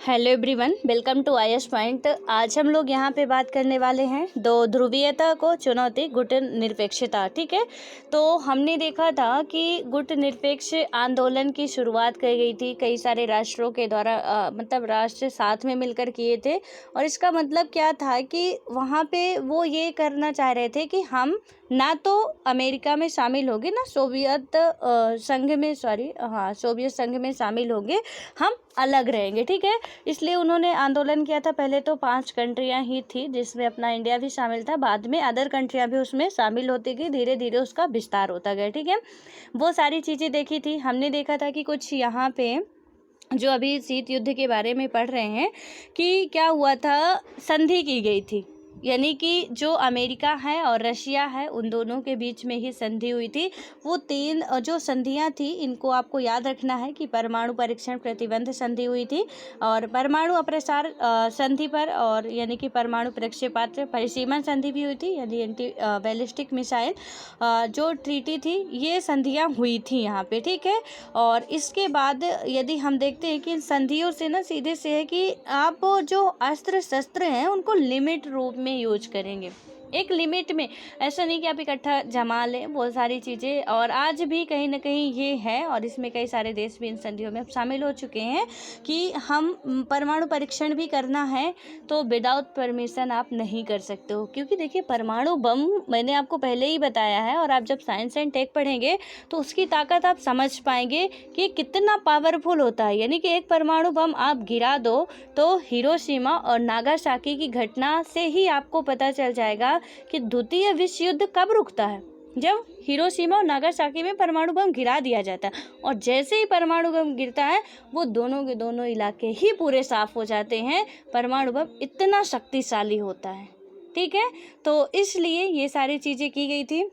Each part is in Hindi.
Hello everyone, welcome to IS point. आज हम लोग यहाँ पे बात करने वाले हैं दो ध्रुवीयता को चुनौती गुट निरपेक्षता। ठीक है, तो हमने देखा था कि गुट निरपेक्ष आंदोलन की शुरुआत की गई थी कई सारे राष्ट्रों के द्वारा, मतलब राष्ट्र साथ में मिलकर किए थे। और इसका मतलब क्या था कि वहाँ पे वो ये करना चाह रहे थे कि हम ना तो अमेरिका में शामिल होंगे ना सोवियत संघ में शामिल होंगे, हम अलग रहेंगे। ठीक है, इसलिए उन्होंने आंदोलन किया था। पहले तो 5 कंट्रियां ही थी जिसमें अपना इंडिया भी शामिल था, बाद में अदर कंट्रियां भी उसमें शामिल होती गई, धीरे धीरे उसका विस्तार होता गया। ठीक है, वो सारी चीज़ें देखी थी हमने। देखा था कि कुछ यहाँ पे जो अभी शीत युद्ध के बारे में पढ़ रहे हैं कि क्या हुआ था, संधि की गई थी, यानी कि जो अमेरिका है और रशिया है उन दोनों के बीच में ही संधि हुई थी। वो 3 जो संधियां थी इनको आपको याद रखना है कि परमाणु परीक्षण प्रतिबंध संधि हुई थी, और परमाणु अप्रसार संधि पर, और यानी कि परमाणु प्रक्षेपास्त्र परिसीमन संधि भी हुई थी, यानी एंटी बैलिस्टिक मिसाइल जो ट्रीटी थी, ये संधियां हुई थी यहाँ पे। ठीक है, और इसके बाद यदि हम देखते हैं कि इन संधियों से ना सीधे से है कि आप जो अस्त्र शस्त्र हैं उनको लिमिट रूप में यूज करेंगे, एक लिमिट में। ऐसा नहीं कि आप इकट्ठा जमा लें बहुत सारी चीज़ें। और आज भी कहीं ना कहीं ये है, और इसमें कई सारे देश भी इन संधियों में शामिल हो चुके हैं कि हम परमाणु परीक्षण भी करना है तो विदाउट परमिशन आप नहीं कर सकते हो। क्योंकि देखिए, परमाणु बम मैंने आपको पहले ही बताया है, और आप जब साइंस एंड टेक पढ़ेंगे तो उसकी ताकत आप समझ पाएंगे कि कितना पावरफुल होता है। यानी कि एक परमाणु बम आप गिरा दो तो हिरोशिमा और नागासाकी की घटना से ही आपको पता चल जाएगा कि द्वितीय विश्व युद्ध कब रुकता है, जब हिरोशिमा और नागासाकी में परमाणु बम गिरा दिया जाता है। और जैसे ही परमाणु बम गिरता है वो दोनों के दोनों इलाके ही पूरे साफ हो जाते हैं। परमाणु बम इतना शक्तिशाली होता है। ठीक है, तो इसलिए ये सारी चीज़ें की गई थी।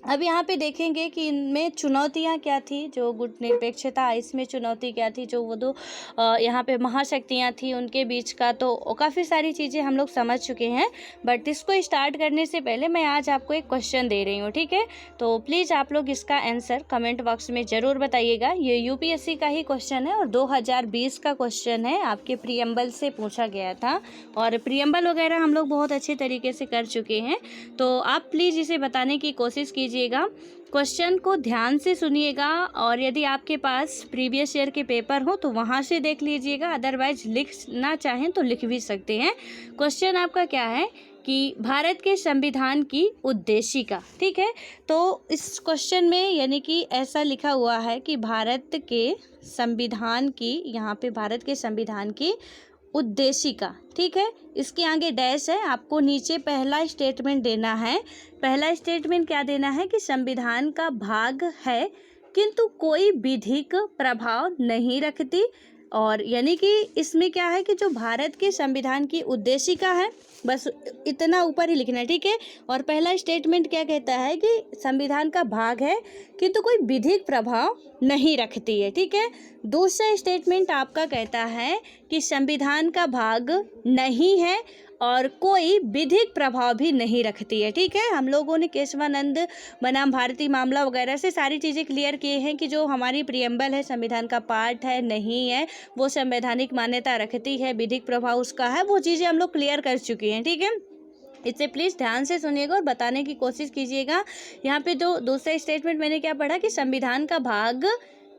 अब यहाँ पे देखेंगे कि इनमें चुनौतियाँ क्या थी। जो गुट निरपेक्षता, इसमें चुनौती क्या थी, जो वो दो यहाँ पे महाशक्तियाँ थी उनके बीच का, तो काफ़ी सारी चीज़ें हम लोग समझ चुके हैं। बट इसको स्टार्ट करने से पहले मैं आज आपको एक क्वेश्चन दे रही हूँ। ठीक है, तो प्लीज़ आप लोग इसका आंसर कमेंट बॉक्स में ज़रूर बताइएगा। ये यूपीएससी का ही क्वेश्चन है और 2020 का क्वेश्चन है, आपके प्रीएम्बल से पूछा गया था, और प्रीएम्बल वगैरह हम लोग बहुत अच्छे तरीके से कर चुके हैं। तो आप प्लीज़ इसे बताने की कोशिश कीजिए। क्वेश्चन को ध्यान से सुनिएगा, और यदि आपके पास प्रीवियस ईयर के पेपर हो तो वहां से देख लीजिएगा, अदरवाइज लिखना चाहें तो लिख भी सकते हैं। क्वेश्चन आपका क्या है कि भारत के संविधान की उद्देशिका। ठीक है, तो इस क्वेश्चन में यानी कि ऐसा लिखा हुआ है कि भारत के संविधान की, यहाँ पे भारत के संविधान की उद्देशिका। ठीक है, इसके आगे डैश है, आपको नीचे पहला स्टेटमेंट देना है। पहला स्टेटमेंट क्या देना है कि संविधान का भाग है किंतु कोई विधिक प्रभाव नहीं रखती। और यानी कि इसमें क्या है कि जो भारत के संविधान की उद्देशिका है, बस इतना ऊपर ही लिखना है। ठीक है, और पहला स्टेटमेंट क्या कहता है कि संविधान का भाग है किंतु कोई विधिक प्रभाव नहीं रखती है। ठीक है, दूसरा स्टेटमेंट आपका कहता है कि संविधान का भाग नहीं है और कोई विधिक प्रभाव भी नहीं रखती है। ठीक है, हम लोगों ने केशवानंद बनाम भारती मामला वगैरह से सारी चीज़ें क्लियर किए हैं कि जो हमारी प्रीएम्बल है संविधान का पार्ट है, नहीं है, वो संवैधानिक मान्यता रखती है, विधिक प्रभाव उसका है, वो चीज़ें हम लोग क्लियर कर चुके हैं। ठीक है, इसे प्लीज़ ध्यान से सुनिएगा और बताने की कोशिश कीजिएगा। यहाँ पे जो दूसरा स्टेटमेंट मैंने क्या पढ़ा कि संविधान का भाग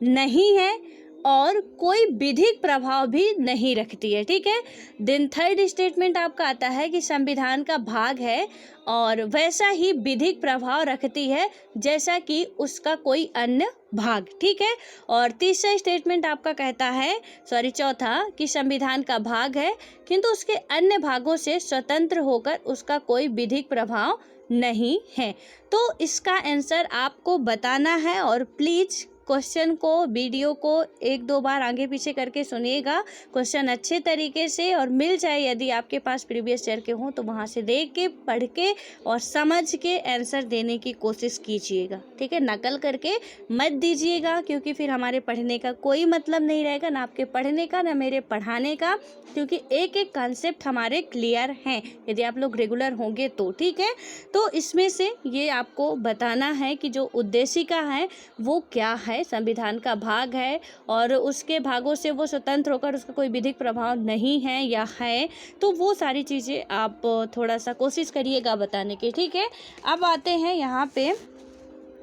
नहीं है और कोई विधिक प्रभाव भी नहीं रखती है। ठीक है, देन थर्ड स्टेटमेंट आपका आता है कि संविधान का भाग है और वैसा ही विधिक प्रभाव रखती है जैसा कि उसका कोई अन्य भाग। ठीक है, और तीसरा स्टेटमेंट आपका कहता है, चौथा, कि संविधान का भाग है किंतु उसके अन्य भागों से स्वतंत्र होकर उसका कोई विधिक प्रभाव नहीं है। तो इसका आंसर आपको बताना है, और प्लीज़ क्वेश्चन को, वीडियो को 1-2 बार आगे पीछे करके सुनिएगा, क्वेश्चन अच्छे तरीके से, और मिल जाए यदि आपके पास प्रीवियस ईयर के हों तो वहाँ से देख के, पढ़ के और समझ के आंसर देने की कोशिश कीजिएगा। ठीक है, नकल करके मत दीजिएगा, क्योंकि फिर हमारे पढ़ने का कोई मतलब नहीं रहेगा, ना आपके पढ़ने का ना मेरे पढ़ाने का, क्योंकि एक एक कॉन्सेप्ट हमारे क्लियर हैं यदि आप लोग रेगुलर होंगे तो। ठीक है, तो इसमें से ये आपको बताना है कि जो उद्देशिका है वो क्या है। है, संविधान का भाग है और उसके भागों से वो स्वतंत्र होकर उसका कोई विधिक प्रभाव नहीं है या है, तो वो सारी चीज़ें आप थोड़ा सा कोशिश करिएगा बताने की, ठीक है। अब आते हैं यहाँ पे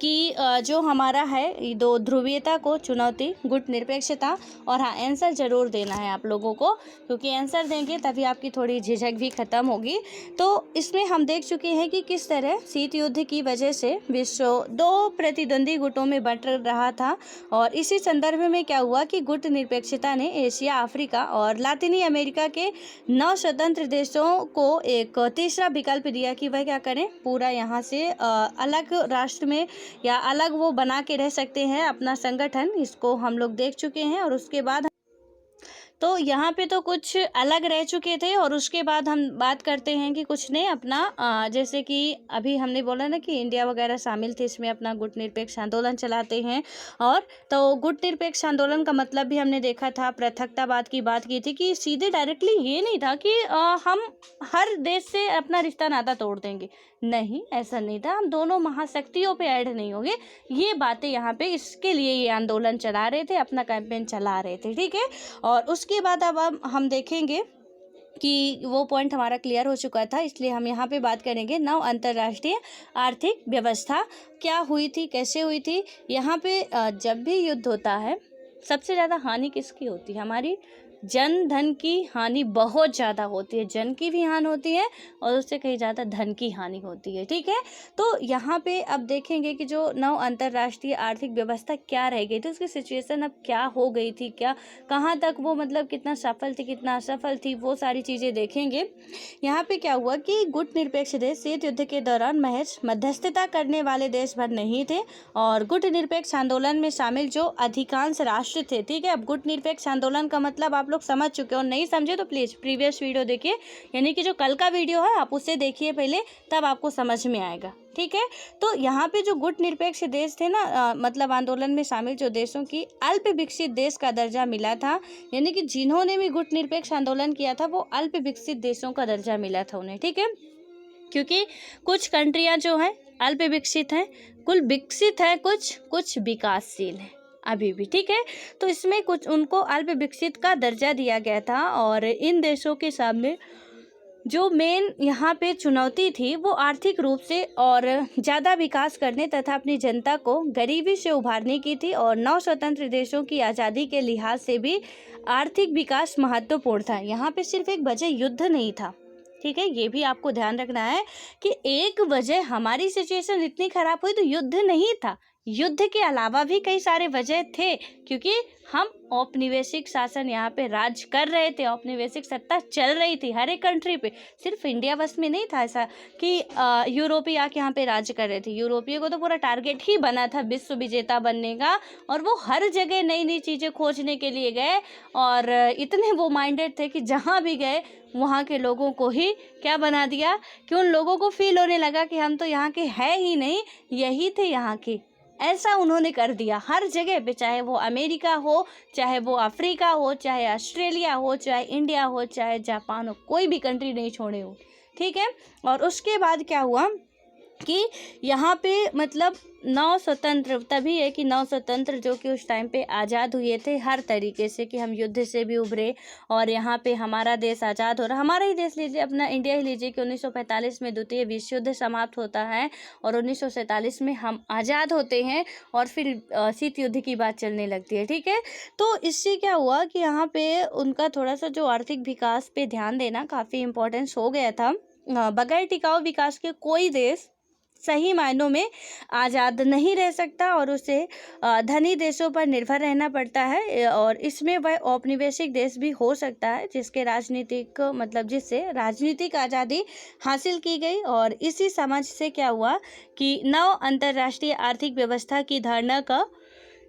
कि जो हमारा है दो ध्रुवीयता को चुनौती, गुट निरपेक्षता, और हाँ आंसर ज़रूर देना है आप लोगों को, क्योंकि आंसर देंगे तभी आपकी थोड़ी झिझक भी ख़त्म होगी। तो इसमें हम देख चुके हैं कि किस तरह शीत युद्ध की वजह से विश्व दो प्रतिद्वंदी गुटों में बंट रहा था, और इसी संदर्भ में क्या हुआ कि गुट निरपेक्षता ने एशिया, अफ्रीका और लातिनी अमेरिका के 9 स्वतंत्र देशों को एक तीसरा विकल्प दिया कि वह क्या करें, पूरा यहाँ से अलग राष्ट्र में या अलग वो बना के रह सकते हैं अपना संगठन। इसको हम लोग देख चुके हैं। और उसके बाद तो यहाँ पे तो कुछ अलग रह चुके थे, और उसके बाद हम बात करते हैं कि कुछ ने अपना जैसे कि अभी हमने बोला ना कि इंडिया वगैरह शामिल थे इसमें, अपना गुट निरपेक्ष आंदोलन चलाते हैं। और तो गुट निरपेक्ष आंदोलन का मतलब भी हमने देखा था, पृथकतावाद की बात की थी कि सीधे डायरेक्टली ये नहीं था कि हम हर देश से अपना रिश्ता नाता तोड़ देंगे, नहीं ऐसा नहीं था, हम दोनों महाशक्तियों पे ऐड नहीं होंगे, ये बातें यहाँ पे इसके लिए ये आंदोलन चला रहे थे, अपना कैंपेन चला रहे थे, ठीक है। और उसके बाद अब हम देखेंगे कि वो पॉइंट हमारा क्लियर हो चुका था, इसलिए हम यहाँ पे बात करेंगे नव अंतर्राष्ट्रीय आर्थिक व्यवस्था क्या हुई थी, कैसे हुई थी। यहाँ पे जब भी युद्ध होता है सबसे ज़्यादा हानि किसकी होती है, हमारी जन धन की हानि बहुत ज़्यादा होती है, जन की भी हानि होती है और उससे कहीं ज़्यादा धन की हानि होती है, ठीक है। तो यहाँ पे अब देखेंगे कि जो नव अंतर्राष्ट्रीय आर्थिक व्यवस्था क्या रह गई थी, उसकी सिचुएशन अब क्या हो गई थी, क्या कहाँ तक वो मतलब कितना सफल थी, कितना असफल थी, वो सारी चीज़ें देखेंगे। यहाँ पे क्या हुआ कि गुट निरपेक्ष देश शीत युद्ध के दौरान महज मध्यस्थता करने वाले देश भर नहीं थे, और गुट निरपेक्ष आंदोलन में शामिल जो अधिकांश राष्ट्र थे, ठीक है। अब गुट निरपेक्ष आंदोलन का मतलब आप लोग समझ चुके हो, नहीं समझे तो प्लीज़ प्रीवियस वीडियो देखिए, यानी कि जो कल का वीडियो है आप उससे देखिए पहले, तब आपको समझ में आएगा, ठीक है। तो यहाँ पे जो गुट निरपेक्ष देश थे ना, मतलब आंदोलन में शामिल जो देशों की अल्प विकसित देश का दर्जा मिला था, यानी कि जिन्होंने भी गुट निरपेक्ष आंदोलन किया था वो अल्प विकसित देशों का दर्जा मिला था उन्हें, ठीक है। क्योंकि कुछ कंट्रियाँ जो हैं अल्प विकसित हैं, कुल विकसित है, कुछ विकासशील है अभी भी, ठीक है। तो इसमें कुछ उनको अल्प विकसित का दर्जा दिया गया था, और इन देशों के सामने जो मेन यहाँ पे चुनौती थी वो आर्थिक रूप से और ज़्यादा विकास करने तथा अपनी जनता को गरीबी से उभारने की थी, और नौ स्वतंत्र देशों की आज़ादी के लिहाज से भी आर्थिक विकास महत्वपूर्ण था। यहाँ पे सिर्फ एक वजह युद्ध नहीं था, ठीक है, ये भी आपको ध्यान रखना है कि एक वजह हमारी सिचुएशन इतनी खराब हुई तो युद्ध नहीं था, युद्ध के अलावा भी कई सारे वजह थे, क्योंकि हम औपनिवेशिक शासन यहाँ पे राज कर रहे थे, औपनिवेशिक सत्ता चल रही थी हर एक कंट्री पे, सिर्फ इंडिया बस में नहीं था ऐसा कि यूरोपीय आके यहाँ पे राज कर रहे थे। यूरोपीय को तो पूरा टारगेट ही बना था विश्व विजेता बनने का, और वो हर जगह नई नई चीज़ें खोजने के लिए गए, और इतने वो माइंडेड थे कि जहाँ भी गए वहाँ के लोगों को ही क्या बना दिया कि उन लोगों को फील होने लगा कि हम तो यहाँ के है ही नहीं, यही थे यहाँ के, ऐसा उन्होंने कर दिया हर जगह पे, चाहे वो अमेरिका हो, चाहे वो अफ्रीका हो, चाहे ऑस्ट्रेलिया हो, चाहे इंडिया हो, चाहे जापान हो, कोई भी कंट्री नहीं छोड़े हो, ठीक है। और उसके बाद क्या हुआ कि यहाँ पे मतलब नौ स्वतंत्र तभी है कि नौ स्वतंत्र जो कि उस टाइम पे आज़ाद हुए थे हर तरीके से, कि हम युद्ध से भी उभरे और यहाँ पे हमारा देश आज़ाद हो रहा। हमारा ही देश लीजिए, अपना इंडिया ही लीजिए कि 1945 में द्वितीय विश्व युद्ध समाप्त होता है और 1947 में हम आज़ाद होते हैं, और फिर शीत युद्ध की बात चलने लगती है, ठीक है। तो इससे क्या हुआ कि यहाँ पे उनका थोड़ा सा जो आर्थिक विकास पे ध्यान देना काफ़ी इम्पोर्टेंस हो गया था। बगैर टिकाऊ विकास के कोई देश सही मायनों में आज़ाद नहीं रह सकता, और उसे धनी देशों पर निर्भर रहना पड़ता है, और इसमें वह औपनिवेशिक देश भी हो सकता है जिसके राजनीतिक मतलब जिससे राजनीतिक आज़ादी हासिल की गई। और इसी समझ से क्या हुआ कि नव अंतर्राष्ट्रीय आर्थिक व्यवस्था की धारणा का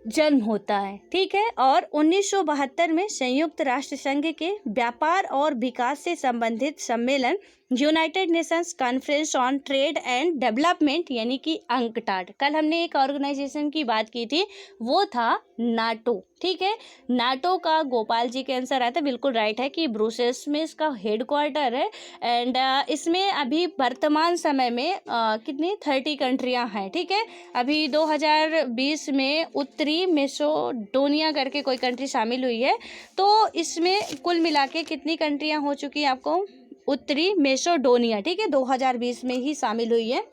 जन्म होता है, ठीक है। और 1972 में संयुक्त राष्ट्र संघ के व्यापार और विकास से संबंधित सम्मेलन United Nations conference on trade and development यानी कि अंकटाड। कल हमने एक ऑर्गेनाइजेशन की बात की थी, वो था नाटो। ठीक है, नाटो का गोपाल जी के आंसर आया था, बिल्कुल राइट है कि ब्रुसेल्स में इसका हेडक्वार्टर है। एंड इसमें अभी वर्तमान समय में कितनी 30 कंट्रियां हैं। ठीक है, अभी 2020 में उत्तरी मेसिडोनिया करके कोई कंट्री शामिल हुई है। तो इसमें कुल मिला के कितनी कंट्रियां हो चुकी हैं आपको, उत्तरी मेसिडोनिया, ठीक है, 2020 में ही शामिल हुई है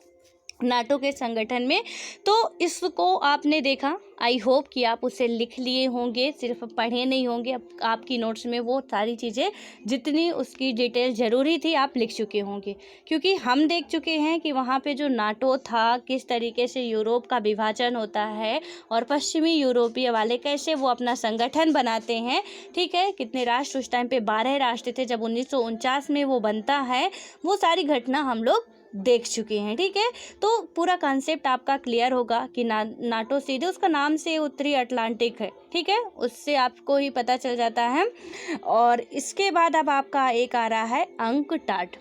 नाटो के संगठन में। तो इसको आपने देखा, आई होप कि आप उसे लिख लिए होंगे, सिर्फ पढ़े नहीं होंगे। अब आपकी नोट्स में वो सारी चीज़ें जितनी उसकी डिटेल ज़रूरी थी आप लिख चुके होंगे, क्योंकि हम देख चुके हैं कि वहाँ पे जो नाटो था, किस तरीके से यूरोप का विभाजन होता है और पश्चिमी यूरोपीय वाले कैसे वो अपना संगठन बनाते हैं। ठीक है, कितने राष्ट्र, उस टाइम पे 12 राष्ट्र थे जब 1949 में वो बनता है। वो सारी घटना हम लोग देख चुके हैं। ठीक है, तो पूरा कॉन्सेप्ट आपका क्लियर होगा कि नाटो सीधे उसका नाम से उत्तरी अटलांटिक है। ठीक है, उससे आपको ही पता चल जाता है। और इसके बाद अब आपका एक आ रहा है अंकटाड।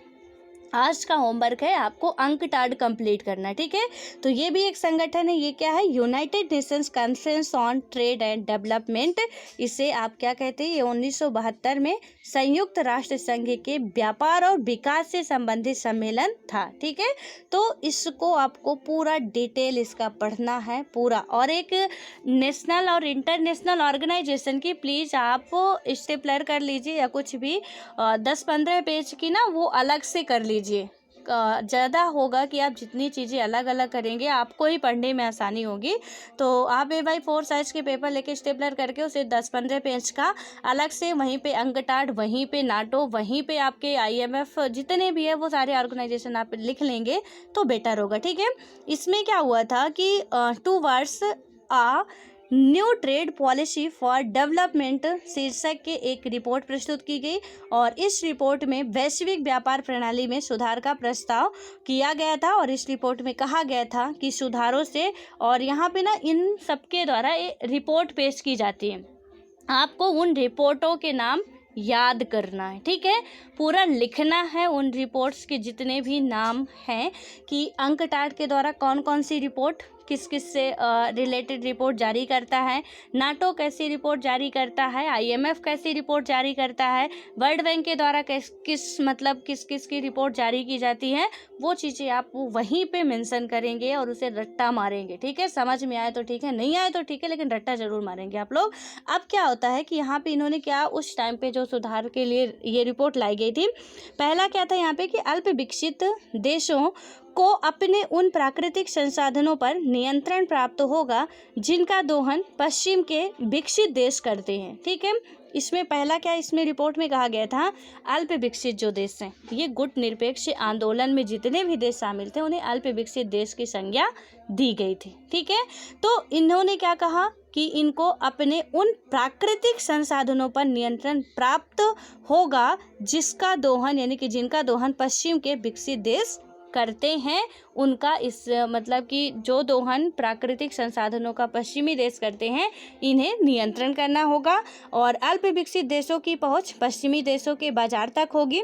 आज का होमवर्क है आपको अंकटाड कंप्लीट करना है। ठीक है, तो ये भी एक संगठन है। ये क्या है, United Nations conference on trade and development. इसे आप क्या कहते हैं, ये 1972 में संयुक्त राष्ट्र संघ के व्यापार और विकास से संबंधित सम्मेलन था। ठीक है, तो इसको आपको पूरा डिटेल इसका पढ़ना है पूरा। और एक नेशनल और इंटरनेशनल ऑर्गेनाइजेशन की प्लीज़ आप स्टेपलर कर लीजिए, या कुछ भी 10-15 पेज की ना वो अलग से कर लीजिए। ज़्यादा होगा कि आप जितनी चीज़ें अलग अलग करेंगे आपको ही पढ़ने में आसानी होगी। तो आप A/4 साइज़ के पेपर लेके स्टेपलर करके उसे 10-15 पेज का अलग से, वहीं पे अंकटाड, वहीं पे नाटो, वहीं पे आपके IMF जितने भी है वो सारे ऑर्गेनाइजेशन आप लिख लेंगे तो बेटर होगा। ठीक है, इसमें क्या हुआ था कि towards a new trade policy for development शीर्षक के एक रिपोर्ट प्रस्तुत की गई, और इस रिपोर्ट में वैश्विक व्यापार प्रणाली में सुधार का प्रस्ताव किया गया था। और इस रिपोर्ट में कहा गया था कि सुधारों से, और यहाँ पे ना इन सबके द्वारा ये रिपोर्ट पेश की जाती है, आपको उन रिपोर्टों के नाम याद करना है। ठीक है, पूरा लिखना है उन रिपोर्ट्स के जितने भी नाम हैं, कि अंकटाड के द्वारा कौन कौन सी रिपोर्ट किस किस से रिलेटेड रिपोर्ट जारी करता है, नाटो कैसी रिपोर्ट जारी करता है, IMF कैसी रिपोर्ट जारी करता है, वर्ल्ड बैंक के द्वारा किस किस की रिपोर्ट जारी की जाती है। वो चीज़ें आप वहीं पे मेंशन करेंगे और उसे रट्टा मारेंगे। ठीक है, समझ में आए तो ठीक है, नहीं आए तो ठीक है, लेकिन रट्टा जरूर मारेंगे आप लोग। अब क्या होता है कि यहाँ पे इन्होंने क्या उस टाइम पे जो सुधार के लिए ये रिपोर्ट लाई गई थी, पहला क्या था यहाँ पे कि अल्प विकसित देशों को अपने उन प्राकृतिक संसाधनों पर नियंत्रण प्राप्त होगा जिनका दोहन पश्चिम के विकसित देश करते हैं। ठीक है, इसमें पहला क्या इसमें रिपोर्ट में कहा गया था, अल्प विकसित जो देश हैं, ये गुट निरपेक्ष आंदोलन में जितने भी देश शामिल थे उन्हें अल्प विकसित देश की संज्ञा दी गई थी। ठीक है, तो इन्होंने क्या कहा कि इनको अपने उन प्राकृतिक संसाधनों पर नियंत्रण प्राप्त होगा जिसका दोहन, यानी कि जिनका दोहन पश्चिम के विकसित देश करते हैं, उनका इस मतलब कि जो दोहन प्राकृतिक संसाधनों का पश्चिमी देश करते हैं, इन्हें नियंत्रण करना होगा। और अल्प विकसित देशों की पहुंच पश्चिमी देशों के बाजार तक होगी,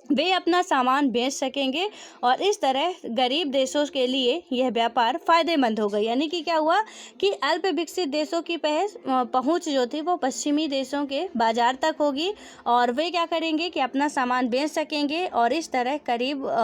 वे अपना सामान बेच सकेंगे, और इस तरह गरीब देशों के लिए यह व्यापार फ़ायदेमंद होगा। यानी कि क्या हुआ कि अल्प विकसित देशों की पहुंच जो थी वो पश्चिमी देशों के बाज़ार तक होगी, और वे क्या करेंगे कि अपना सामान बेच सकेंगे, और इस तरह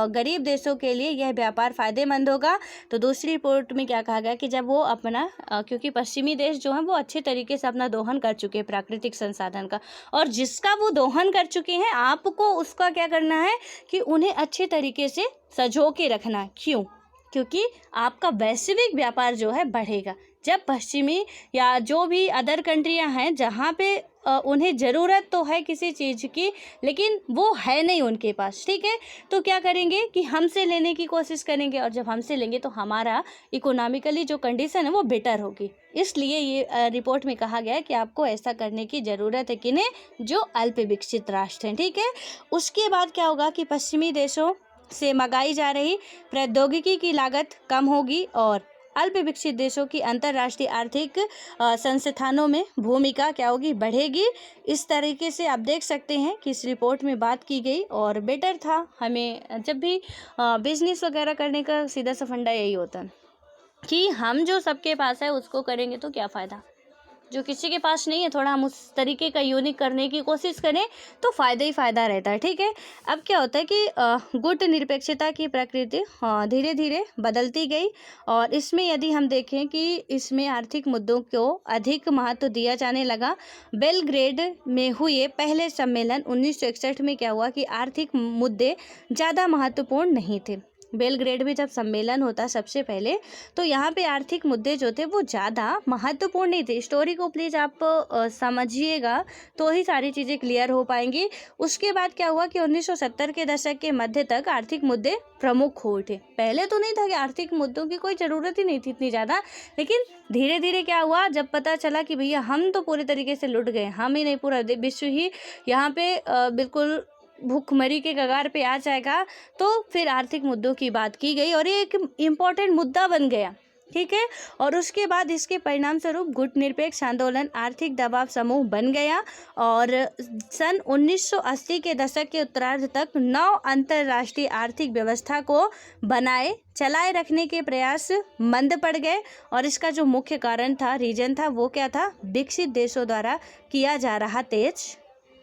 गरीब देशों के लिए यह व्यापार फ़ायदेमंद होगा। तो दूसरी रिपोर्ट में क्या कहा गया कि जब वो अपना क्योंकि पश्चिमी देश जो हैं वो अच्छे तरीके से अपना दोहन कर चुके हैं प्राकृतिक संसाधन का, और जिसका वो दोहन कर चुके हैं आपको उसका क्या करना है कि उन्हें अच्छे तरीके से सजो के रखना है। क्यों? क्योंकि आपका वैश्विक व्यापार जो है बढ़ेगा जब पश्चिमी या जो भी अदर कंट्रियां हैं जहाँ पे उन्हें ज़रूरत तो है किसी चीज़ की, लेकिन वो है नहीं उनके पास। ठीक है, तो क्या करेंगे कि हमसे लेने की कोशिश करेंगे, और जब हमसे लेंगे तो हमारा इकोनॉमिकली जो कंडीशन है वो बेटर होगी। इसलिए ये रिपोर्ट में कहा गया है कि आपको ऐसा करने की ज़रूरत है, किन्हें, जो अल्प विकसित राष्ट्र हैं। ठीक है, उसके बाद क्या होगा कि पश्चिमी देशों से मंगाई जा रही प्रौद्योगिकी की लागत कम होगी, और अल्प विकसित देशों की अंतर्राष्ट्रीय आर्थिक संस्थानों में भूमिका क्या होगी, बढ़ेगी। इस तरीके से आप देख सकते हैं कि इस रिपोर्ट में बात की गई और बेटर था। हमें जब भी बिजनेस वगैरह करने का सीधा सा फंडा यही होता है कि हम जो सबके पास है उसको करेंगे तो क्या फ़ायदा, जो किसी के पास नहीं है थोड़ा हम उस तरीके का यूनिक करने की कोशिश करें तो फ़ायदा ही फ़ायदा रहता है। ठीक है, अब क्या होता है कि गुट निरपेक्षता की प्रकृति धीरे धीरे बदलती गई और इसमें यदि हम देखें कि इसमें आर्थिक मुद्दों को अधिक महत्व दिया जाने लगा। बेलग्रेड में हुए पहले सम्मेलन 1961 में क्या हुआ कि आर्थिक मुद्दे ज़्यादा महत्वपूर्ण नहीं थे। बेलग्रेड में जब सम्मेलन होता सबसे पहले तो यहाँ पे आर्थिक मुद्दे जो थे वो ज़्यादा महत्वपूर्ण नहीं थे। स्टोरी को प्लीज़ आप समझिएगा तो ही सारी चीज़ें क्लियर हो पाएंगी। उसके बाद क्या हुआ कि 1970 के दशक के मध्य तक आर्थिक मुद्दे प्रमुख हो उठे। पहले तो नहीं था कि आर्थिक मुद्दों की कोई ज़रूरत ही नहीं थी इतनी ज़्यादा, लेकिन धीरे धीरे क्या हुआ जब पता चला कि भैया हम तो पूरे तरीके से लुट गए, हम ही नहीं पूरा विश्व ही यहाँ पे बिल्कुल भूखमरी के कगार पे आ जाएगा, तो फिर आर्थिक मुद्दों की बात की गई और ये एक इम्पॉर्टेंट मुद्दा बन गया। ठीक है, और उसके बाद इसके परिणाम स्वरूप गुट निरपेक्ष आंदोलन आर्थिक दबाव समूह बन गया और सन 1980 के दशक के उत्तरार्ध तक 9 अंतर्राष्ट्रीय आर्थिक व्यवस्था को बनाए चलाए रखने के प्रयास मंद पड़ गए और इसका जो मुख्य कारण था, रीजन था, वो क्या था, विकसित देशों द्वारा किया जा रहा तेज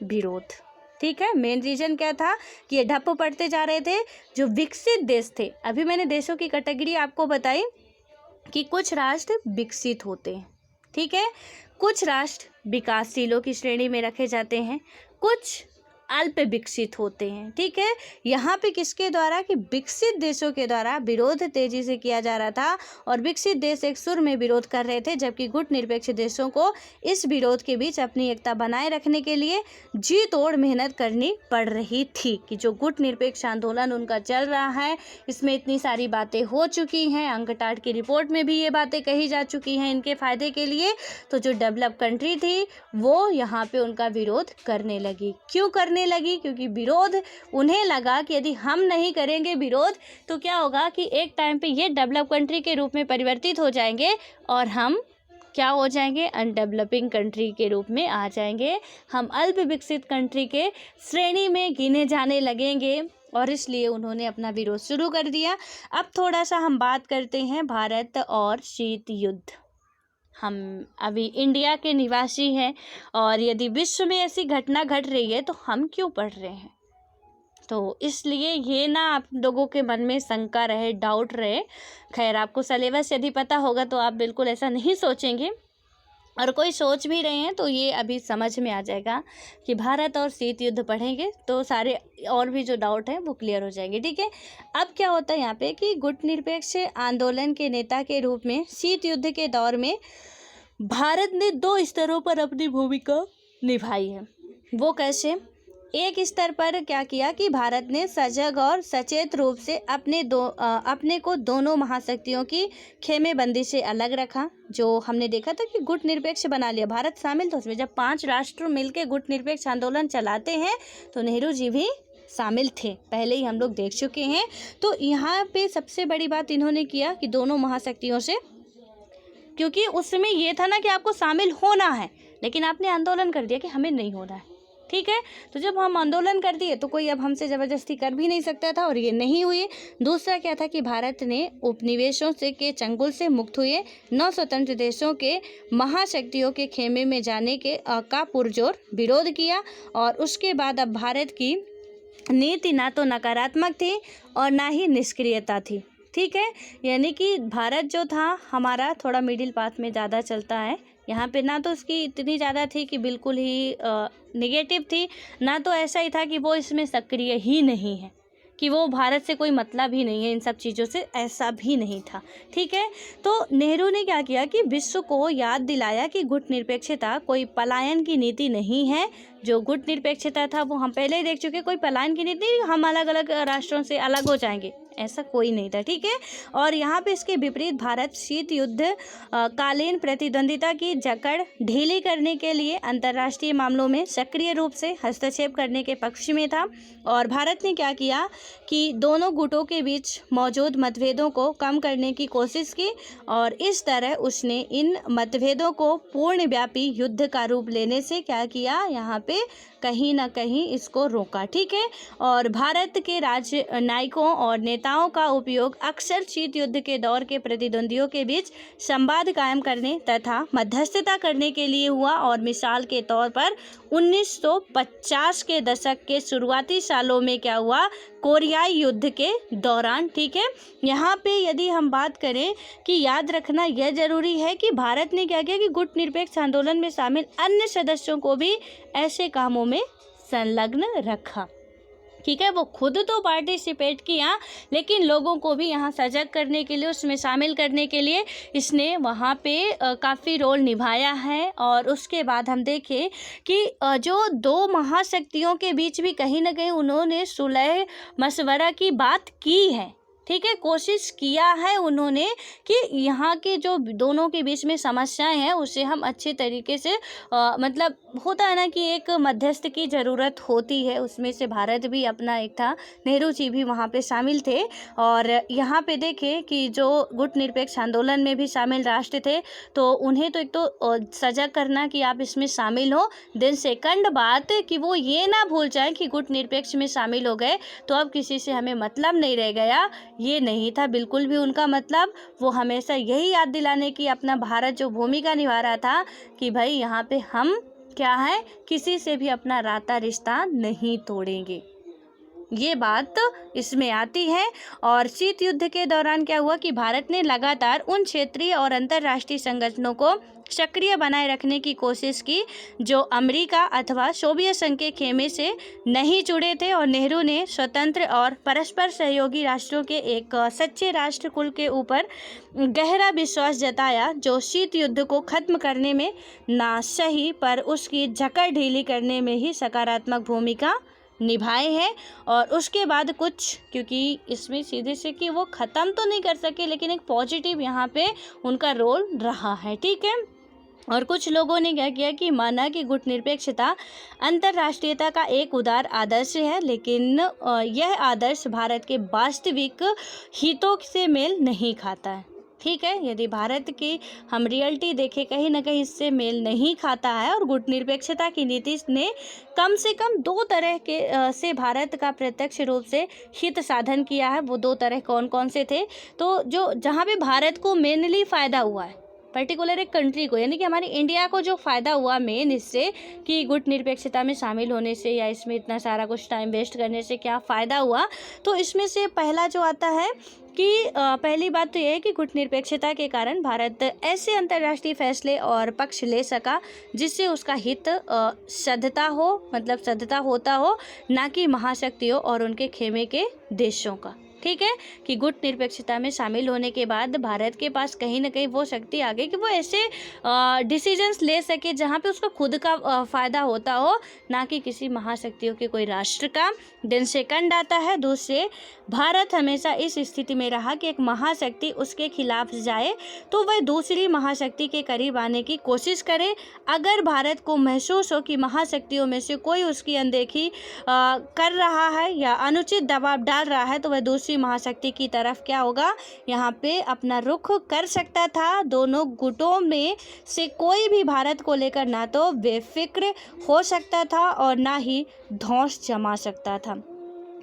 विरोध। ठीक है, मेन रीजन क्या था कि ये ठप्प पड़ते जा रहे थे जो विकसित देश थे। अभी मैंने देशों की कैटेगरी आपको बताई कि कुछ राष्ट्र विकसित होते हैं, ठीक है, कुछ राष्ट्र विकासशीलों की श्रेणी में रखे जाते हैं, कुछ अल्प विकसित होते हैं। ठीक है, यहाँ पे किसके द्वारा कि विकसित देशों के द्वारा विरोध तेजी से किया जा रहा था और विकसित देश एक सुर में विरोध कर रहे थे, जबकि गुट निरपेक्ष देशों को इस विरोध के बीच अपनी एकता बनाए रखने के लिए जी तोड़ मेहनत करनी पड़ रही थी। कि जो गुट निरपेक्ष आंदोलन उनका चल रहा है, इसमें इतनी सारी बातें हो चुकी हैं, अंकटाड की रिपोर्ट में भी ये बातें कही जा चुकी हैं इनके फ़ायदे के लिए। तो जो डेवलप कंट्री थी वो यहाँ पे उनका विरोध करने लगी। क्यों करने लगी? क्योंकि विरोध उन्हें लगा कि यदि हम नहीं करेंगे विरोध तो क्या होगा कि एक टाइम पे ये डेवलप कंट्री के रूप में परिवर्तित हो जाएंगे और हम क्या हो जाएंगे, अनडेवलपिंग कंट्री के रूप में आ जाएंगे, हम अल्प विकसित कंट्री के श्रेणी में गिने जाने लगेंगे और इसलिए उन्होंने अपना विरोध शुरू कर दिया। अब थोड़ा सा हम बात करते हैं भारत और शीत युद्ध। हम अभी इंडिया के निवासी हैं और यदि विश्व में ऐसी घटना घट रही है तो हम क्यों पढ़ रहे हैं? तो इसलिए ये ना आप लोगों के मन में शंका रहे, डाउट रहे। खैर, आपको सिलेबस यदि पता होगा तो आप बिल्कुल ऐसा नहीं सोचेंगे, और कोई सोच भी रहे हैं तो ये अभी समझ में आ जाएगा कि भारत और शीत युद्ध पढ़ेंगे तो सारे और भी जो डाउट हैं वो क्लियर हो जाएंगे। ठीक है, अब क्या होता है यहाँ पे कि गुट निरपेक्ष आंदोलन के नेता के रूप में शीत युद्ध के दौर में भारत ने 2 स्तरों पर अपनी भूमिका निभाई है। वो कैसे? एक स्तर पर क्या किया कि भारत ने सजग और सचेत रूप से अपने को दोनों महाशक्तियों की खेमेबंदी से अलग रखा। जो हमने देखा था कि गुट निरपेक्ष बना लिया, भारत शामिल था उसमें। जब 5 राष्ट्र मिलकर गुट निरपेक्ष आंदोलन चलाते हैं तो नेहरू जी भी शामिल थे, पहले ही हम लोग देख चुके हैं। तो यहाँ पे सबसे बड़ी बात इन्होंने किया कि दोनों महाशक्तियों से, क्योंकि उसमें ये था ना कि आपको शामिल होना है, लेकिन आपने आंदोलन कर दिया कि हमें नहीं होना है। ठीक है, तो जब हम आंदोलन कर दिए तो कोई अब हमसे ज़बरदस्ती कर भी नहीं सकता था और ये नहीं हुई। दूसरा क्या था कि भारत ने उपनिवेशों से के चंगुल से मुक्त हुए 9 स्वतंत्र देशों के महाशक्तियों के खेमे में जाने के का पुरजोर विरोध किया और उसके बाद अब भारत की नीति ना तो नकारात्मक थी और ना ही निष्क्रियता थी। ठीक है, यानी कि भारत जो था हमारा थोड़ा मिडिल पाथ में ज़्यादा चलता है। यहाँ पे ना तो उसकी इतनी ज़्यादा थी कि बिल्कुल ही नेगेटिव थी, ना तो ऐसा ही था कि वो इसमें सक्रिय ही नहीं है, कि वो भारत से कोई मतलब ही नहीं है इन सब चीज़ों से, ऐसा भी नहीं था। ठीक है, तो नेहरू ने क्या किया कि विश्व को याद दिलाया कि गुट निरपेक्षता कोई पलायन की नीति नहीं है, जो गुट निरपेक्षता था वो हम पहले ही देख चुके, कोई पलायन की नीति नहीं, हम अलग अलग राष्ट्रों से अलग हो जाएंगे, ऐसा कोई नहीं था, ठीक है। और यहाँ पे इसके विपरीत भारत शीत युद्ध कालीन प्रतिद्वंदिता की जकड़ ढीली करने के लिए अंतर्राष्ट्रीय मामलों में सक्रिय रूप से हस्तक्षेप करने के पक्ष में था। और भारत ने क्या किया कि दोनों गुटों के बीच मौजूद मतभेदों को कम करने की कोशिश की और इस तरह उसने इन मतभेदों को पूर्णव्यापी युद्ध का रूप लेने से क्या किया, यहाँ पे कहीं ना कहीं इसको रोका, ठीक है। और भारत के राजनयिकों और नेताओं का उपयोग अक्सर शीत युद्ध के दौर के प्रतिद्वंदियों के बीच संवाद कायम करने तथा मध्यस्थता करने के लिए हुआ। और मिसाल के तौर पर 1950 के दशक के शुरुआती सालों में क्या हुआ, कोरियाई युद्ध के दौरान, ठीक है। यहाँ पे यदि हम बात करें कि याद रखना यह जरूरी है कि भारत ने क्या किया कि गुट निरपेक्ष आंदोलन में शामिल अन्य सदस्यों को भी ऐसे कामों में संलग्न रखा, ठीक है। वो खुद तो पार्टिसिपेट किया लेकिन लोगों को भी यहाँ सजग करने के लिए, उसमें शामिल करने के लिए इसने वहाँ पे काफ़ी रोल निभाया है। और उसके बाद हम देखें कि जो दो महाशक्तियों के बीच भी कहीं ना कहीं उन्होंने सुलह मशवरा की बात की है, ठीक है, कोशिश किया है उन्होंने कि यहाँ के जो दोनों के बीच में समस्याएं हैं उसे हम अच्छे तरीके से मतलब होता है ना कि एक मध्यस्थ की ज़रूरत होती है, उसमें से भारत भी अपना एक था, नेहरू जी भी वहाँ पे शामिल थे। और यहाँ पे देखें कि जो गुट निरपेक्ष आंदोलन में भी शामिल राष्ट्र थे तो उन्हें तो एक तो सजग करना कि आप इसमें शामिल हो, देन सेकंड बात कि वो ये ना भूल जाएं कि गुट निरपेक्ष में शामिल हो गए तो अब किसी से हमें मतलब नहीं रह गया, ये नहीं था बिल्कुल भी उनका मतलब। वो हमेशा यही याद दिलाने की अपना भारत जो भूमिका निभा रहा था कि भाई यहाँ पे हम क्या है, किसी से भी अपना नाता रिश्ता नहीं तोड़ेंगे, ये बात इसमें आती है। और शीत युद्ध के दौरान क्या हुआ कि भारत ने लगातार उन क्षेत्रीय और अंतर्राष्ट्रीय संगठनों को सक्रिय बनाए रखने की कोशिश की जो अमेरिका अथवा सोवियत संघ के खेमे से नहीं जुड़े थे। और नेहरू ने स्वतंत्र और परस्पर सहयोगी राष्ट्रों के एक सच्चे राष्ट्र कुल के ऊपर गहरा विश्वास जताया जो शीत युद्ध को खत्म करने में ना सही पर उसकी जकड़ ढीली करने में ही सकारात्मक भूमिका निभाए हैं। और उसके बाद कुछ, क्योंकि इसमें सीधे से कि वो ख़त्म तो नहीं कर सके लेकिन एक पॉजिटिव यहाँ पे उनका रोल रहा है, ठीक है। और कुछ लोगों ने क्या किया कि माना कि गुट निरपेक्षता अंतर्राष्ट्रीयता का एक उदार आदर्श है लेकिन यह आदर्श भारत के वास्तविक हितों से मेल नहीं खाता है, ठीक है। यदि भारत की हम रियलिटी देखें कहीं ना कहीं इससे मेल नहीं खाता है। और गुट निरपेक्षता की नीति ने कम से कम दो तरह के से भारत का प्रत्यक्ष रूप से हित साधन किया है। वो दो तरह कौन कौन से थे, तो जो जहाँ पे भारत को मेनली फ़ायदा हुआ है, पर्टिकुलर एक कंट्री को, यानी कि हमारे इंडिया को जो फ़ायदा हुआ मेन इससे कि गुट निरपेक्षता में शामिल होने से या इसमें इतना सारा कुछ टाइम वेस्ट करने से क्या फ़ायदा हुआ, तो इसमें से पहला जो आता है कि पहली बात तो यह है कि गुट निरपेक्षता के कारण भारत ऐसे अंतर्राष्ट्रीय फैसले और पक्ष ले सका जिससे उसका हित सधता हो, मतलब सधता होता हो, ना कि महाशक्तियों और उनके खेमे के देशों का, ठीक है। कि गुट निरपेक्षता में शामिल होने के बाद भारत के पास कहीं ना कहीं वो शक्ति आ गई कि वो ऐसे डिसीजंस ले सके जहाँ पे उसका खुद का फ़ायदा होता हो, ना कि किसी महाशक्तियों के कोई राष्ट्र का। देन सेकंड आता है, दूसरे, भारत हमेशा इस स्थिति में रहा कि एक महाशक्ति उसके खिलाफ जाए तो वह दूसरी महाशक्ति के करीब आने की कोशिश करे। अगर भारत को महसूस हो कि महाशक्तियों में से कोई उसकी अनदेखी कर रहा है या अनुचित दबाव डाल रहा है तो वह दूसरी महाशक्ति की तरफ क्या होगा, यहाँ पे अपना रुख कर सकता था। दोनों गुटों में से कोई भी भारत को लेकर ना तो बेफिक्र हो सकता था और ना ही धौंस जमा सकता था।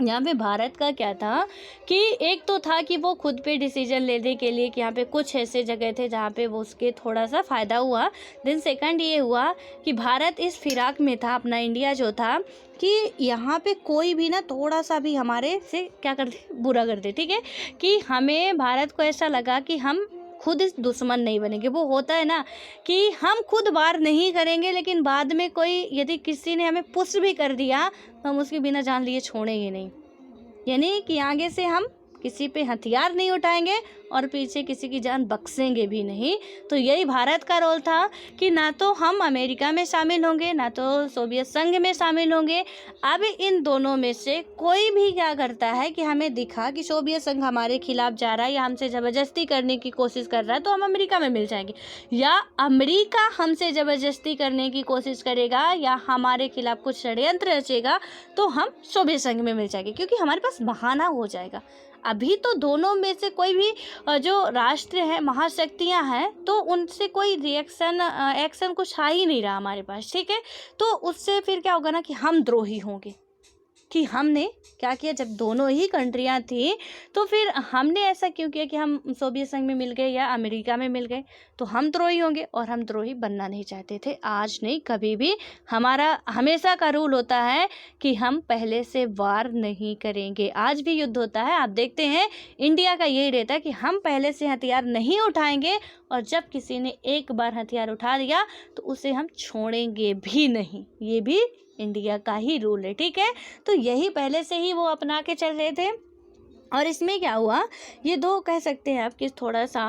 यहाँ पे भारत का क्या था कि एक तो था कि वो खुद पे डिसीजन लेने के लिए कि यहाँ पे कुछ ऐसे जगह थे जहाँ पे वो उसके थोड़ा सा फ़ायदा हुआ। देन सेकंड ये हुआ कि भारत इस फिराक में था, अपना इंडिया जो था, कि यहाँ पे कोई भी ना थोड़ा सा भी हमारे से क्या कर दे, बुरा कर दे, ठीक है। कि हमें भारत को ऐसा लगा कि हम खुद इस दुश्मन नहीं बनेंगे। वो होता है ना कि हम खुद वार नहीं करेंगे लेकिन बाद में कोई यदि किसी ने हमें पुश भी कर दिया तो हम उसके बिना जान लिए छोड़ेंगे नहीं, यानी कि आगे से हम किसी पे हथियार नहीं उठाएंगे और पीछे किसी की जान बख्शेंगे भी नहीं। तो यही भारत का रोल था कि ना तो हम अमेरिका में शामिल होंगे, ना तो सोवियत संघ में शामिल होंगे। अब इन दोनों में से कोई भी क्या करता है कि हमें दिखा कि सोवियत संघ हमारे खिलाफ जा रहा है या हमसे ज़बरदस्ती करने की कोशिश कर रहा है, तो हम अमेरिका में मिल जाएंगे, या अमेरिका हमसे ज़बरदस्ती करने की कोशिश करेगा या हमारे खिलाफ कुछ षड्यंत्र रचेगा तो हम सोवियत संघ में मिल जाएंगे, क्योंकि हमारे पास बहाना हो जाएगा। अभी तो दोनों में से कोई भी जो राष्ट्र है, महाशक्तियां हैं, तो उनसे कोई रिएक्शन एक्शन कुछ आ ही नहीं रहा हमारे पास, ठीक है। तो उससे फिर क्या होगा ना कि हम द्रोही होंगे कि हमने क्या किया। जब दोनों ही कंट्रियां थी तो फिर हमने ऐसा क्यों किया कि हम सोवियत संघ में मिल गए या अमेरिका में मिल गए, तो हम द्रोही होंगे, और हम द्रोही बनना नहीं चाहते थे। आज नहीं, कभी भी। हमारा हमेशा का रूल होता है कि हम पहले से वार नहीं करेंगे। आज भी युद्ध होता है, आप देखते हैं इंडिया का यही रहता है कि हम पहले से हथियार नहीं उठाएंगे, और जब किसी ने एक बार हथियार उठा लिया तो उसे हम छोड़ेंगे भी नहीं। ये भी इंडिया का ही रूल है, ठीक है। तो यही पहले से ही वो अपना के चल रहे थे। और इसमें क्या हुआ, ये दो कह सकते हैं आप कि थोड़ा सा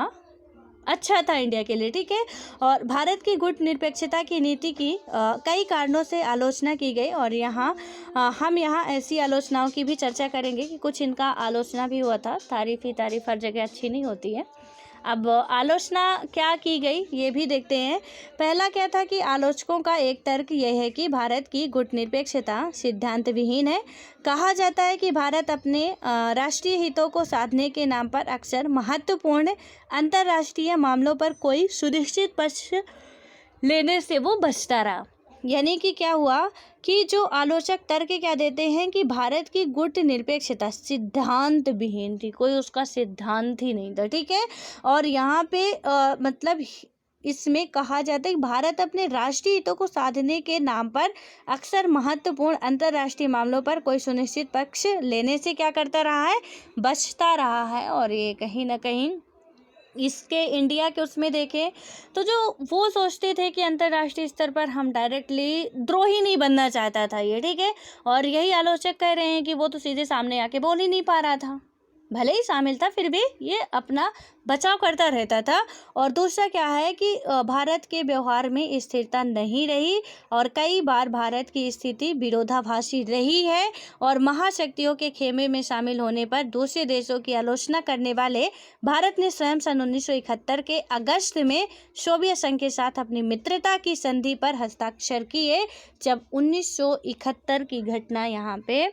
अच्छा था इंडिया के लिए, ठीक है। और भारत की गुट निरपेक्षता की नीति की कई कारणों से आलोचना की गई, और हम यहाँ ऐसी आलोचनाओं की भी चर्चा करेंगे कि कुछ इनका आलोचना भी हुआ था। तारीफ़ हर जगह अच्छी नहीं होती है। अब आलोचना क्या की गई ये भी देखते हैं। पहला क्या था कि आलोचकों का एक तर्क यह है कि भारत की गुटनिरपेक्षता सिद्धांत विहीन है। कहा जाता है कि भारत अपने राष्ट्रीय हितों को साधने के नाम पर अक्सर महत्वपूर्ण अंतर्राष्ट्रीय मामलों पर कोई सुनिश्चित पक्ष लेने से वो बचता रहा। यानी कि क्या हुआ कि जो आलोचक तर्क क्या देते हैं कि भारत की गुट निरपेक्षता सिद्धांत विहीन थी, कोई उसका सिद्धांत ही नहीं था, ठीक है। और यहाँ पे मतलब इसमें कहा जाता है कि भारत अपने राष्ट्रीय हितों को साधने के नाम पर अक्सर महत्वपूर्ण अंतर्राष्ट्रीय मामलों पर कोई सुनिश्चित पक्ष लेने से क्या करता रहा है, बचता रहा है। और ये कहीं ना कहीं इसके इंडिया के उसमें देखें तो जो वो सोचते थे कि अंतर्राष्ट्रीय स्तर पर हम डायरेक्टली द्रोही नहीं बनना चाहता था ये, ठीक है। और यही आलोचक कह रहे हैं कि वो तो सीधे सामने आके बोल ही नहीं पा रहा था, भले ही शामिल था फिर भी ये अपना बचाव करता रहता था। और दूसरा क्या है कि भारत के व्यवहार में स्थिरता नहीं रही, और कई बार भारत की स्थिति विरोधाभासी रही है। और महाशक्तियों के खेमे में शामिल होने पर दूसरे देशों की आलोचना करने वाले भारत ने स्वयं सन 1971 के अगस्त में सोवियत संघ के साथ अपनी मित्रता की संधि पर हस्ताक्षर किए। जब 1971 की घटना यहाँ पे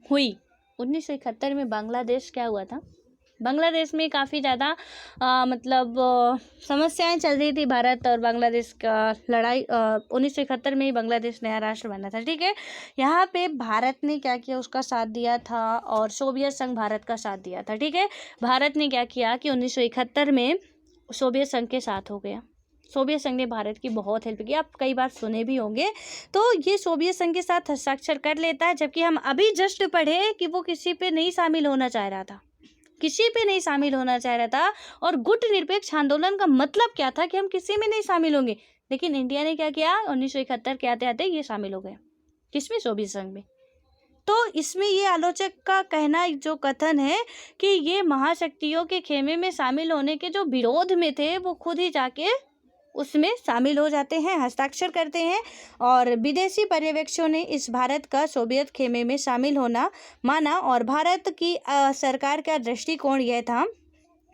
हुई, 1971 में बांग्लादेश क्या हुआ था, बांग्लादेश में काफ़ी ज़्यादा समस्याएं चल रही थी। भारत और बांग्लादेश का लड़ाई 1971 में ही बांग्लादेश नया राष्ट्र बना था, ठीक है। यहाँ पे भारत ने क्या किया, उसका साथ दिया था, और सोवियत संघ भारत का साथ दिया था, ठीक है। भारत ने क्या किया कि 1971 में सोवियत संघ के साथ हो गया। सोवियत संघ ने भारत की बहुत हेल्प की, आप कई बार सुने भी होंगे। तो ये सोवियत संघ के साथ हस्ताक्षर कर लेता है, जबकि हम अभी जस्ट पढ़े कि वो किसी पे नहीं शामिल होना चाह रहा था, किसी पे नहीं शामिल होना चाह रहा था। और गुट निरपेक्ष आंदोलन का मतलब क्या था कि हम किसी में नहीं शामिल होंगे, लेकिन इंडिया ने क्या किया, 1971 के आते आते ये शामिल हो गए, किसमें, सोवियत संघ में। तो इसमें ये आलोचक का कहना, जो कथन है कि ये महाशक्तियों के खेमे में शामिल होने के जो विरोध में थे वो खुद ही जाके उसमें शामिल हो जाते हैं, हस्ताक्षर करते हैं। और विदेशी पर्यवेक्षकों ने इस भारत का सोवियत खेमे में शामिल होना माना, और भारत की सरकार का दृष्टिकोण यह था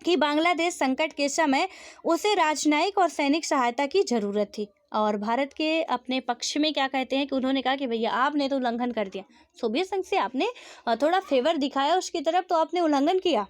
कि बांग्लादेश संकट के समय उसे राजनयिक और सैनिक सहायता की ज़रूरत थी। और भारत के अपने पक्ष में क्या कहते हैं कि उन्होंने कहा कि भैया आपने तो उल्लंघन कर दिया, सोवियत संघ से आपने थोड़ा फेवर दिखाया उसकी तरफ, तो आपने उल्लंघन किया,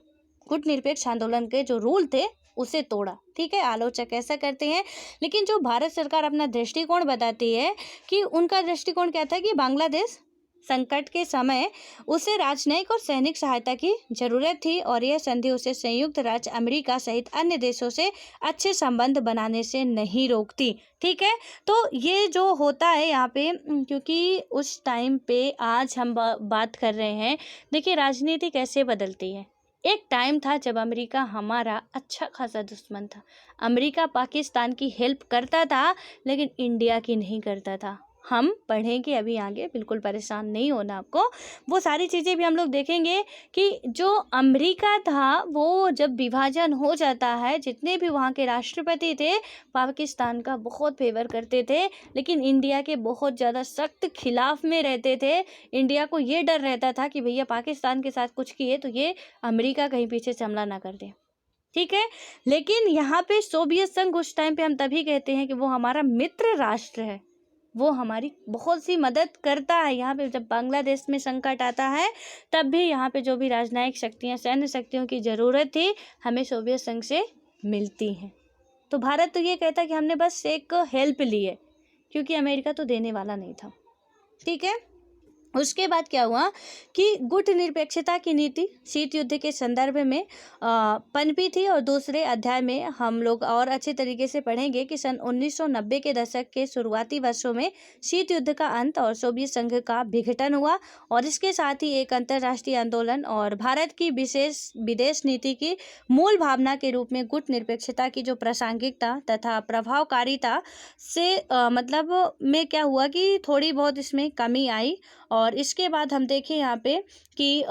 गुट निरपेक्ष आंदोलन के जो रूल थे उसे तोड़ा, ठीक है। आलोचक ऐसा करते हैं। लेकिन जो भारत सरकार अपना दृष्टिकोण बताती है कि उनका दृष्टिकोण क्या था कि बांग्लादेश संकट के समय उसे राजनयिक और सैनिक सहायता की जरूरत थी, और यह संधि उसे संयुक्त राज्य अमेरिका सहित अन्य देशों से अच्छे संबंध बनाने से नहीं रोकती, ठीक है। तो ये जो होता है यहाँ पे, क्योंकि उस टाइम पे आज हम बात कर रहे हैं, देखिए राजनीति कैसे बदलती है। एक टाइम था जब अमेरिका हमारा अच्छा खासा दुश्मन था, अमेरिका पाकिस्तान की हेल्प करता था लेकिन इंडिया की नहीं करता था। हम पढ़ेंगे अभी आगे, बिल्कुल परेशान नहीं होना आपको। वो सारी चीज़ें भी हम लोग देखेंगे कि जो अमेरिका था वो जब विभाजन हो जाता है, जितने भी वहाँ के राष्ट्रपति थे पाकिस्तान का बहुत फेवर करते थे, लेकिन इंडिया के बहुत ज़्यादा सख्त खिलाफ में रहते थे। इंडिया को ये डर रहता था कि भैया पाकिस्तान के साथ कुछ किए तो ये अमेरिका कहीं पीछे से हमला ना कर दे, ठीक है। लेकिन यहाँ पे सोवियत संघ उस टाइम पे हम तभी कहते हैं कि वो हमारा मित्र राष्ट्र है, वो हमारी बहुत सी मदद करता है। यहाँ पे जब बांग्लादेश में संकट आता है तब भी यहाँ पे जो भी राजनयिक शक्तियाँ, सैन्य शक्तियों की ज़रूरत थी, हमें सोवियत संघ से मिलती हैं। तो भारत तो ये कहता कि हमने बस एक हेल्प ली है, क्योंकि अमेरिका तो देने वाला नहीं था, ठीक है। उसके बाद क्या हुआ कि गुट निरपेक्षता की नीति शीत युद्ध के संदर्भ में पनपी थी। और दूसरे अध्याय में हम लोग और अच्छे तरीके से पढ़ेंगे कि सन 1990 के दशक के शुरुआती वर्षों में शीत युद्ध का अंत और सोवियत संघ का विघटन हुआ, और इसके साथ ही एक अंतर्राष्ट्रीय आंदोलन और भारत की विशेष विदेश नीति की मूल भावना के रूप में गुट निरपेक्षता की जो प्रासंगिकता तथा प्रभावकारिता से मतलब में क्या हुआ कि थोड़ी बहुत इसमें कमी आई। और इसके बाद हम देखें यहाँ पे कि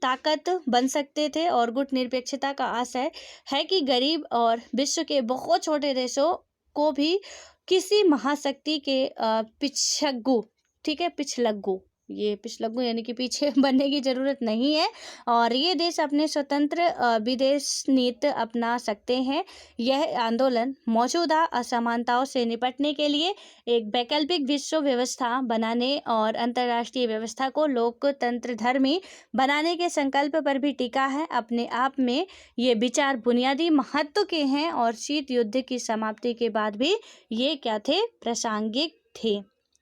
ताकत बन सकते थे, और गुट निरपेक्षता का आशय है कि गरीब और विश्व के बहुत छोटे देशों को भी किसी महाशक्ति के पिछगु, ठीक है, पिछलग्गु, ये पिछलग्गु यानी कि पीछे बनने की ज़रूरत नहीं है, और ये देश अपने स्वतंत्र विदेश नीति अपना सकते हैं। यह आंदोलन मौजूदा असमानताओं से निपटने के लिए एक वैकल्पिक विश्व व्यवस्था बनाने और अंतर्राष्ट्रीय व्यवस्था को लोकतंत्र धर्मी बनाने के संकल्प पर भी टिका है। अपने आप में ये विचार बुनियादी महत्व के हैं, और शीत युद्ध की समाप्ति के बाद भी ये क्या थे, प्रासंगिक थे,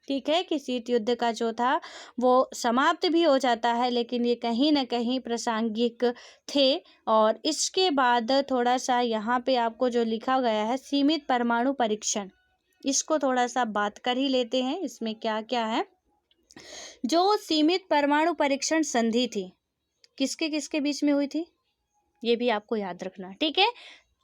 ठीक है। कि शीत युद्ध का जो था वो समाप्त भी हो जाता है, लेकिन ये कहीं ना कहीं प्रासंगिक थे। और इसके बाद थोड़ा सा यहाँ पे आपको जो लिखा गया है सीमित परमाणु परीक्षण, इसको थोड़ा सा बात कर ही लेते हैं। इसमें क्या क्या है, जो सीमित परमाणु परीक्षण संधि थी किसके किसके बीच में हुई थी, ये भी आपको याद रखना, ठीक है।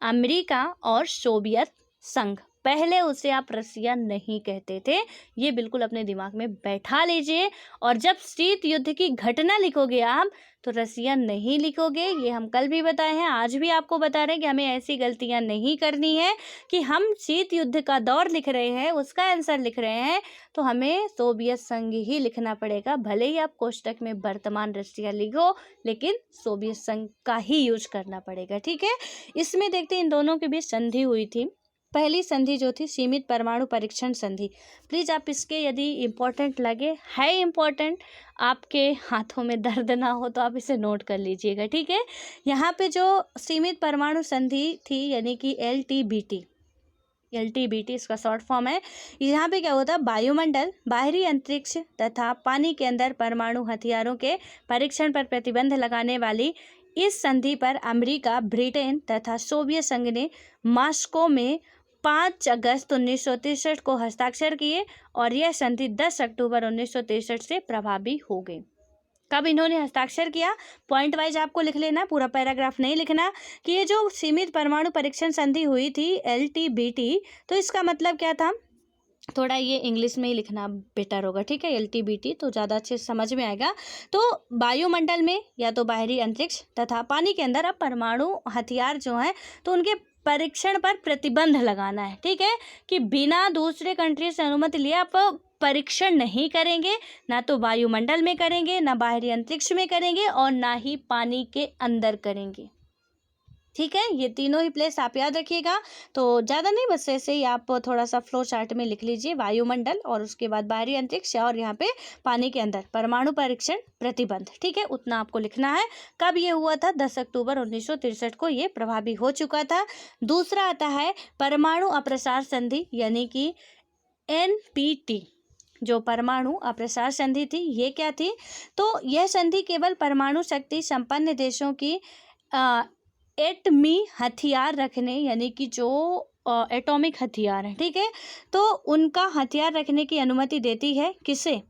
अमेरिका और सोवियत संघ, पहले उसे आप रसिया नहीं कहते थे, ये बिल्कुल अपने दिमाग में बैठा लीजिए। और जब शीत युद्ध की घटना लिखोगे आप तो रसिया नहीं लिखोगे, ये हम कल भी बताए हैं, आज भी आपको बता रहे हैं कि हमें ऐसी गलतियां नहीं करनी है कि हम शीत युद्ध का दौर लिख रहे हैं, उसका आंसर लिख रहे हैं, तो हमें सोवियत संघ ही लिखना पड़ेगा। भले ही आप कोष्टक में वर्तमान रसिया लिखो, लेकिन सोवियत संघ का ही यूज करना पड़ेगा, ठीक है। इसमें देखते हैं इन दोनों के बीच संधि हुई थी। पहली संधि जो थी सीमित परमाणु परीक्षण संधि, प्लीज़ आप इसके यदि इम्पोर्टेंट लगे, है इम्पोर्टेंट, आपके हाथों में दर्द ना हो तो आप इसे नोट कर लीजिएगा, ठीक है। यहाँ पे जो सीमित परमाणु संधि थी यानी कि एलटीबीटी इसका शॉर्ट फॉर्म है। यहाँ पे क्या होता है, वायुमंडल, बाहरी अंतरिक्ष तथा पानी के अंदर परमाणु हथियारों के परीक्षण पर प्रतिबंध लगाने वाली इस संधि पर अमेरिका, ब्रिटेन तथा सोवियत संघ ने मॉस्को में 5 अगस्त 1963 को हस्ताक्षर किए, और यह संधि 10 अक्टूबर 1963 से प्रभावी हो गई। कब इन्होंने हस्ताक्षर किया, पॉइंट वाइज आपको लिख लेना, पूरा पैराग्राफ नहीं लिखना। कि ये जो सीमित परमाणु परीक्षण संधि हुई थी एलटीबीटी, तो इसका मतलब क्या था, थोड़ा ये इंग्लिश में ही लिखना बेटर होगा, ठीक है। एलटीबीटी तो ज़्यादा अच्छे से समझ में आएगा। तो वायुमंडल में या तो बाहरी अंतरिक्ष तथा पानी के अंदर अब परमाणु हथियार जो हैं तो उनके परीक्षण पर प्रतिबंध लगाना है, ठीक है। कि बिना दूसरे कंट्री से अनुमति लिए आप परीक्षण नहीं करेंगे, ना तो वायुमंडल में करेंगे, ना बाहरी अंतरिक्ष में करेंगे, और ना ही पानी के अंदर करेंगे, ठीक है। ये तीनों ही प्लेस आप याद रखिएगा। तो ज़्यादा नहीं, बस ऐसे ही आप थोड़ा सा फ्लो चार्ट में लिख लीजिए, वायुमंडल और उसके बाद बाहरी अंतरिक्ष और यहाँ पे पानी के अंदर परमाणु परीक्षण प्रतिबंध, ठीक है, उतना आपको लिखना है। कब ये हुआ था, 10 अक्टूबर 1963 को ये प्रभावी हो चुका था। दूसरा आता है परमाणु अप्रसार संधि यानी कि NPT। जो परमाणु अप्रसार संधि थी ये क्या थी, तो यह संधि केवल परमाणु शक्ति संपन्न देशों की एटमी हथियार रखने यानी कि जो एटॉमिक हथियार है, ठीक है, तो उनका हथियार रखने की अनुमति देती है। किसे,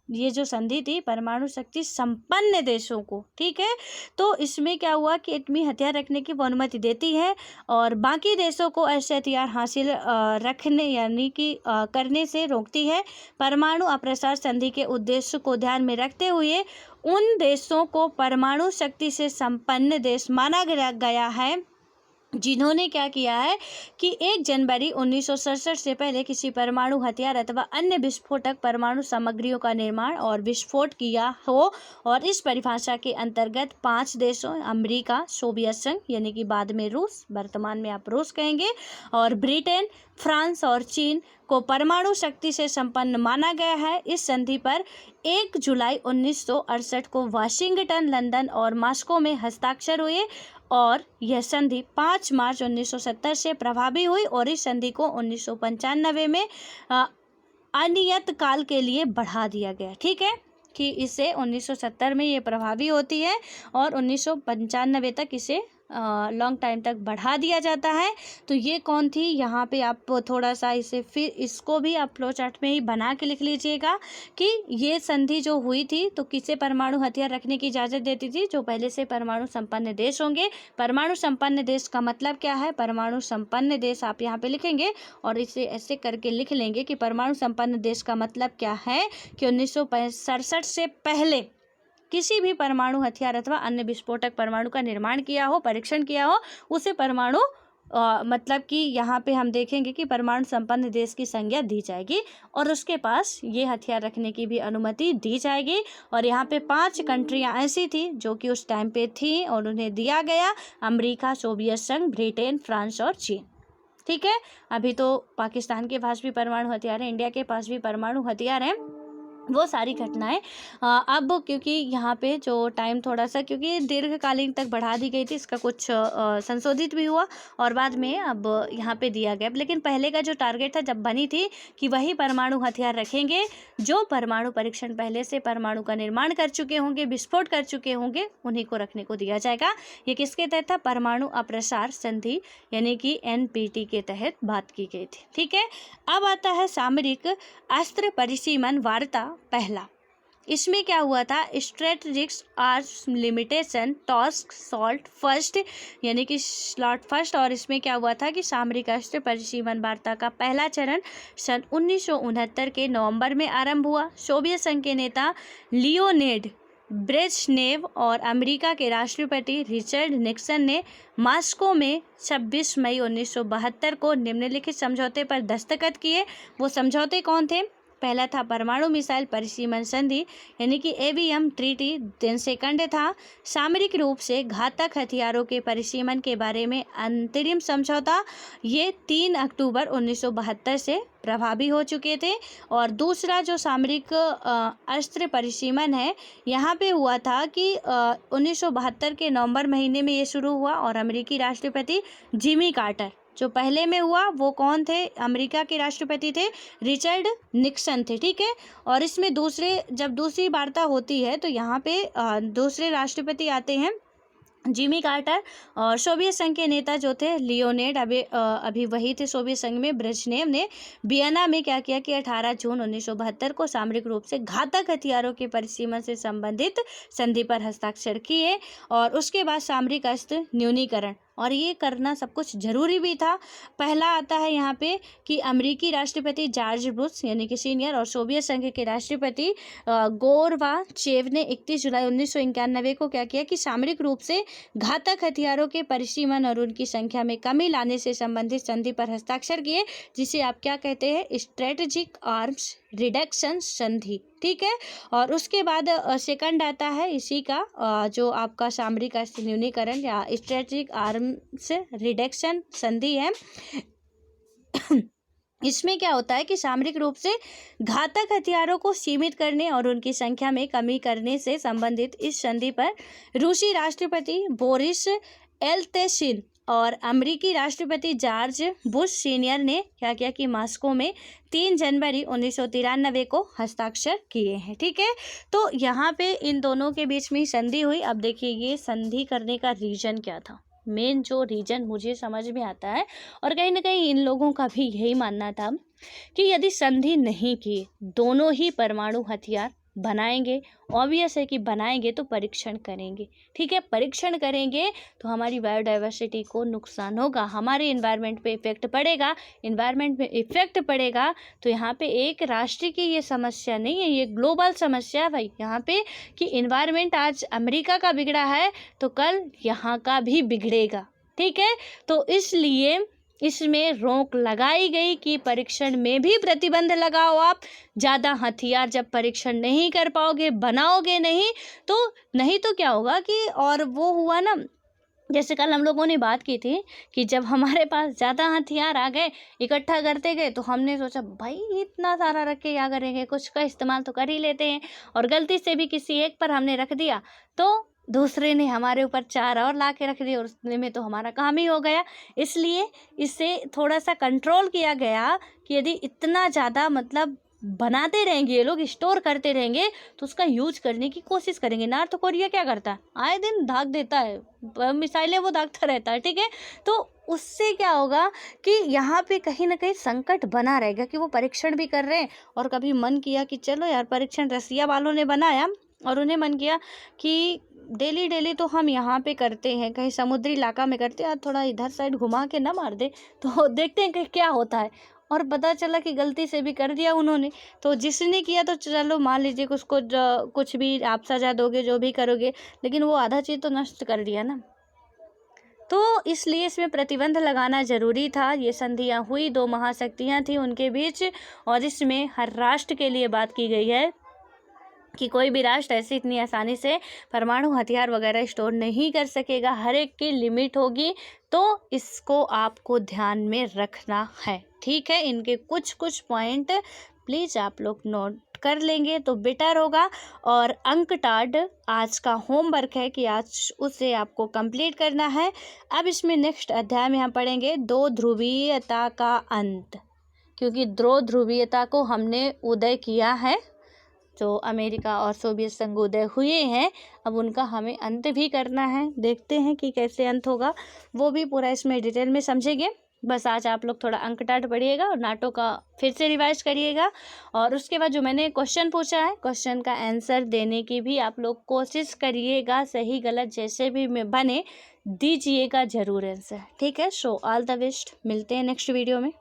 ये जो संधि थी परमाणु शक्ति संपन्न देशों को, ठीक है। तो इसमें क्या हुआ कि एटमी हथियार रखने की वो अनुमति देती है और बाकी देशों को ऐसे हथियार हासिल रखने यानी कि करने से रोकती है। परमाणु अप्रसार संधि के उद्देश्य को ध्यान में रखते हुए उन देशों को परमाणु शक्ति से संपन्न देश माना गया है जिन्होंने क्या किया है कि 1 जनवरी 1967 से पहले किसी परमाणु हथियार अथवा अन्य विस्फोटक परमाणु सामग्रियों का निर्माण और विस्फोट किया हो। और इस परिभाषा के अंतर्गत 5 देशों अमेरिका, सोवियत संघ यानी कि बाद में रूस, वर्तमान में आप रूस कहेंगे, और ब्रिटेन, फ्रांस और चीन को परमाणु शक्ति से संपन्न माना गया है। इस संधि पर 1 जुलाई 1968 को वाशिंगटन, लंदन और मॉस्को में हस्ताक्षर हुए और यह संधि 5 मार्च 1970 से प्रभावी हुई और इस संधि को 1995 में अनियत काल के लिए बढ़ा दिया गया, ठीक है, कि इसे 1970 में ये प्रभावी होती है और 1995 तक इसे लॉन्ग टाइम तक बढ़ा दिया जाता है। तो ये कौन थी, यहाँ पे आप थोड़ा सा इसे फिर इसको भी आप फ्लो चार्ट में ही बना के लिख लीजिएगा कि ये संधि जो हुई थी तो किसे परमाणु हथियार रखने की इजाज़त देती थी, जो पहले से परमाणु संपन्न देश होंगे। परमाणु संपन्न देश का मतलब क्या है, परमाणु संपन्न देश आप यहाँ पे लिखेंगे और इसे ऐसे करके लिख लेंगे कि परमाणु संपन्न देश का मतलब क्या है कि 1967 से पहले किसी भी परमाणु हथियार अथवा अन्य विस्फोटक परमाणु का निर्माण किया हो, परीक्षण किया हो, उसे परमाणु मतलब कि यहाँ पे हम देखेंगे कि परमाणु संपन्न देश की संज्ञा दी जाएगी और उसके पास ये हथियार रखने की भी अनुमति दी जाएगी। और यहाँ पे 5 कंट्रियाँ ऐसी थी जो कि उस टाइम पे थी और उन्हें दिया गया, अमेरिका, सोवियत संघ, ब्रिटेन, फ्रांस और चीन, ठीक है। अभी तो पाकिस्तान के पास भी परमाणु हथियार है, इंडिया के पास भी परमाणु हथियार हैं, वो सारी घटनाएं अब क्योंकि यहाँ पे जो टाइम थोड़ा सा क्योंकि दीर्घकालीन तक बढ़ा दी गई थी, इसका कुछ संशोधित भी हुआ और बाद में अब यहाँ पे दिया गया। लेकिन पहले का जो टारगेट था जब बनी थी कि वही परमाणु हथियार रखेंगे जो परमाणु परीक्षण पहले से परमाणु का निर्माण कर चुके होंगे, विस्फोट कर चुके होंगे, उन्हीं को रखने को दिया जाएगा। ये किसके तहत था, परमाणु अप्रसार संधि यानी कि NPT के तहत बात की गई थी, ठीक है। अब आता है सामरिक अस्त्र परिसीमन वार्ता पहला। इसमें क्या हुआ था, strategic arms limitation task salt first यानी कि स्लॉट फर्स्ट। और इसमें क्या हुआ था कि सामरिक अस्त्र परिसीमन वार्ता का पहला चरण सन 1969 के नवंबर में आरंभ हुआ। सोवियत संघ के नेता लियोनिड ब्रेजनेव और अमेरिका के राष्ट्रपति रिचर्ड निक्सन ने मॉस्को में 26 मई 1972 को निम्नलिखित समझौते पर दस्तखत किए। वो समझौते कौन थे, पहला था परमाणु मिसाइल परिसीमन संधि यानी कि ABM ट्रीटी। दिन सेकंड था सामरिक रूप से घातक हथियारों के परिसीमन के बारे में अंतरिम समझौता, ये 3 अक्टूबर 1972 से प्रभावी हो चुके थे। और दूसरा जो सामरिक अस्त्र परिसीमन है यहाँ पे हुआ था कि 1972 के नवंबर महीने में ये शुरू हुआ और अमेरिकी राष्ट्रपति जिमी कार्टर, जो पहले में हुआ वो कौन थे, अमेरिका के राष्ट्रपति थे रिचर्ड निक्सन थे, ठीक है। और इसमें जब दूसरी वार्ता होती है तो यहाँ पे दूसरे राष्ट्रपति आते हैं जिमी कार्टर और सोवियत संघ के नेता जो थे लियोनिड अभी वही थे सोवियत संघ में। ब्रेजनेव ने वियना में क्या किया कि 18 जून 1972 को सामरिक रूप से घातक हथियारों के परिसीमन से संबंधित संधि पर हस्ताक्षर किए। और उसके बाद सामरिक अस्त्र न्यूनीकरण, और ये करना सब कुछ जरूरी भी था। पहला आता है यहाँ पे कि अमेरिकी राष्ट्रपति जॉर्ज बुश यानी कि सीनियर और सोवियत संघ के राष्ट्रपति गोरबाचेव ने 31 जुलाई 1991 को क्या किया कि सामरिक रूप से घातक हथियारों के परिसीमन और उनकी संख्या में कमी लाने से संबंधित संधि पर हस्ताक्षर किए, जिसे आप क्या कहते हैं, स्ट्रेटेजिक आर्म्स रिडक्शन संधि, ठीक है। और उसके बाद सेकंड आता है इसी का जो आपका सामरिक अस्त्र न्यूनीकरण या स्ट्रेटेजिक आर्म्स रिडक्शन संधि है। इसमें क्या होता है कि सामरिक रूप से घातक हथियारों को सीमित करने और उनकी संख्या में कमी करने से संबंधित इस संधि पर रूसी राष्ट्रपति बोरिस एल्त्सिन और अमेरिकी राष्ट्रपति जॉर्ज बुश सीनियर ने क्या किया कि मॉस्को में 3 जनवरी 1993 को हस्ताक्षर किए हैं, ठीक है। तो यहाँ पे इन दोनों के बीच में संधि हुई। अब देखिए ये संधि करने का रीजन क्या था, मेन जो रीजन मुझे समझ में आता है और कहीं ना कहीं इन लोगों का भी यही मानना था कि यदि संधि नहीं की, दोनों ही परमाणु हथियार बनाएंगे, ऑब्वियस है कि बनाएंगे तो परीक्षण करेंगे, ठीक है। परीक्षण करेंगे तो हमारी बायोडाइवर्सिटी को नुकसान होगा, हमारे इन्वायरमेंट पे इफेक्ट पड़ेगा। इन्वायरमेंट में इफेक्ट पड़ेगा तो यहाँ पे एक राष्ट्र की ये समस्या नहीं है, ये ग्लोबल समस्या है भाई यहाँ पे, कि इन्वायरमेंट आज अमेरिका का बिगड़ा है तो कल यहाँ का भी बिगड़ेगा, ठीक है। तो इसलिए इसमें रोक लगाई गई कि परीक्षण में भी प्रतिबंध लगाओ आप। ज़्यादा हथियार जब परीक्षण नहीं कर पाओगे, बनाओगे नहीं तो क्या होगा कि, और वो हुआ ना, जैसे कल हम लोगों ने बात की थी कि जब हमारे पास ज़्यादा हथियार आ गए, इकट्ठा करते गए, तो हमने सोचा भाई इतना सारा रख के क्या करेंगे, कुछ का इस्तेमाल तो कर ही लेते हैं, और गलती से भी किसी एक पर हमने रख दिया तो दूसरे ने हमारे ऊपर 4 और ला के रख दिए, और उतने में तो हमारा काम ही हो गया। इसलिए इसे थोड़ा सा कंट्रोल किया गया कि यदि इतना ज़्यादा मतलब बनाते रहेंगे ये लोग, स्टोर करते रहेंगे, तो उसका यूज करने की कोशिश करेंगे। नॉर्थ कोरिया क्या करता है, आए दिन दाग देता है, मिसाइलें वो दागता रहता है, ठीक है। तो उससे क्या होगा कि यहाँ पे कहीं ना कहीं संकट बना रहेगा कि वो परीक्षण भी कर रहे हैं, और कभी मन किया कि चलो यार परीक्षण रसिया वालों ने बनाया, और उन्हें मन किया कि डेली तो हम यहाँ पे करते हैं, कहीं समुद्री इलाका में करते हैं, आज थोड़ा इधर साइड घुमा के ना मार दे तो देखते हैं कि क्या होता है। और पता चला कि गलती से भी कर दिया उन्होंने, तो जिसने किया तो चलो मान लीजिए उसको कुछ भी आप सजा दोगे, जो भी करोगे, लेकिन वो आधा चीज़ तो नष्ट कर दिया ना। तो इसलिए इसमें प्रतिबंध लगाना ज़रूरी था। ये संधियाँ हुई, 2 महाशक्तियाँ थी उनके बीच, और इसमें हर राष्ट्र के लिए बात की गई है कि कोई भी राष्ट्र ऐसे इतनी आसानी से परमाणु हथियार वगैरह स्टोर नहीं कर सकेगा, हर एक की लिमिट होगी। तो इसको आपको ध्यान में रखना है, ठीक है। इनके कुछ पॉइंट प्लीज़ आप लोग नोट कर लेंगे तो बेटर होगा। और अंक टाड आज का होमवर्क है कि आज उसे आपको कंप्लीट करना है। अब इसमें नेक्स्ट अध्याय में हम पढ़ेंगे 2 ध्रुवीयता का अंत, क्योंकि 2 ध्रुवीयता को हमने उदय किया है, जो अमेरिका और सोवियत संघ उदय हुए हैं, अब उनका हमें अंत भी करना है। देखते हैं कि कैसे अंत होगा, वो भी पूरा इसमें डिटेल में समझेंगे। बस आज आप लोग थोड़ा अंक टाट पढ़िएगा और नाटो का फिर से रिवाइज करिएगा, और उसके बाद जो मैंने क्वेश्चन पूछा है, क्वेश्चन का आंसर देने की भी आप लोग कोशिश करिएगा, सही गलत जैसे भी बने दीजिएगा ज़रूर आंसर, ठीक है। सो ऑल द बेस्ट, मिलते हैं नेक्स्ट वीडियो में।